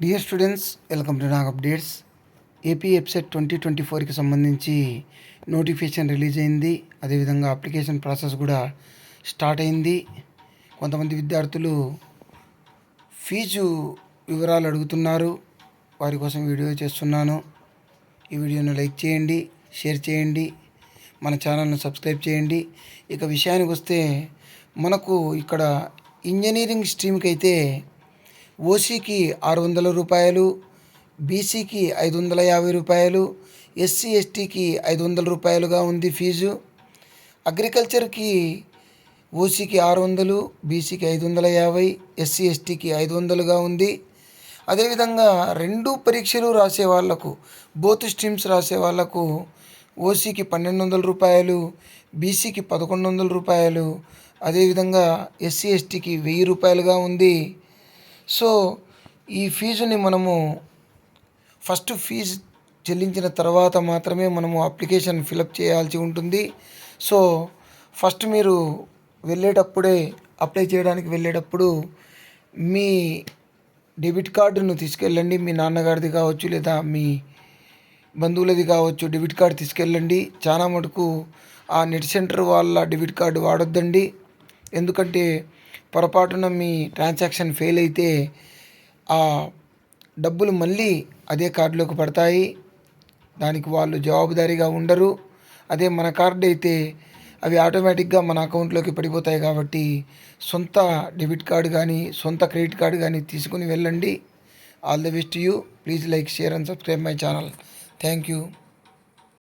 Dear students, welcome to Nag updates. AP website 2024కి సంబంధించి notification release అయింది. అదేవిధంగా అప్లికేషన్ ప్రాసెస్ కూడా స్టార్ట్ అయింది. కొంతమంది విద్యార్థులు ఫీజు వివరాలు అడుగుతున్నారు. వారి కోసం వీడియో చేస్తున్నాను. ఈ వీడియోను లైక్ చేయండి, షేర్ చేయండి, మన ఛానల్ను సబ్స్క్రైబ్ చేయండి. ఇక విషయానికి వస్తే మనకు ఇక్కడ ఇంజనీరింగ్ స్ట్రీమ్కి అయితే ఓసీకి 600 రూపాయలు, బీసీకి 550 రూపాయలు, ఎస్సీ ఎస్టీకి 500 రూపాయలుగా ఉంది ఫీజు. అగ్రికల్చర్కి ఓసీకి 600, బీసీకి 550, ఎస్సీ ఎస్టీకి 500గా ఉంది. అదేవిధంగా రెండు పరీక్షలు రాసే వాళ్లకు, బోత్ స్ట్రీమ్స్ రాసే వాళ్లకు ఓసీకి 1200 రూపాయలు, బీసీకి 1100 రూపాయలు, అదేవిధంగా ఎస్సీ ఎస్టీకి 1000 రూపాయలుగా ఉంది. సో ఈ ఫీజుని మనము ఫస్ట్ ఫీజు చెల్లించిన తర్వాత మాత్రమే మనము అప్లికేషన్ ఫిలప్ చేయాల్సి ఉంటుంది. సో ఫస్ట్ మీరు అప్లై చేయడానికి వెళ్ళేటప్పుడు మీ డెబిట్ కార్డును తీసుకెళ్ళండి. మీ నాన్నగారిది కావచ్చు, లేదా మీ బంధువులది కావచ్చు, డెబిట్ కార్డు తీసుకెళ్ళండి. చాలా మటుకు ఆ నెట్ సెంటర్ వాళ్ళ డెబిట్ కార్డు వాడొద్దండి. ఎందుకంటే పొరపాటున మీ ట్రాన్సాక్షన్ ఫెయిల్ అయితే ఆ డబ్బులు మళ్ళీ అదే కార్డులోకి పడతాయి. దానికి వాళ్ళు జవాబుదారీగా ఉండరు. అదే మన కార్డు అయితే అవి ఆటోమేటిక్గా మన అకౌంట్లోకి పడిపోతాయి. కాబట్టి సొంత డెబిట్ కార్డు కానీ, సొంత క్రెడిట్ కార్డు కానీ తీసుకుని వెళ్ళండి. All the best you. Please like, share and subscribe my channel. Thank you.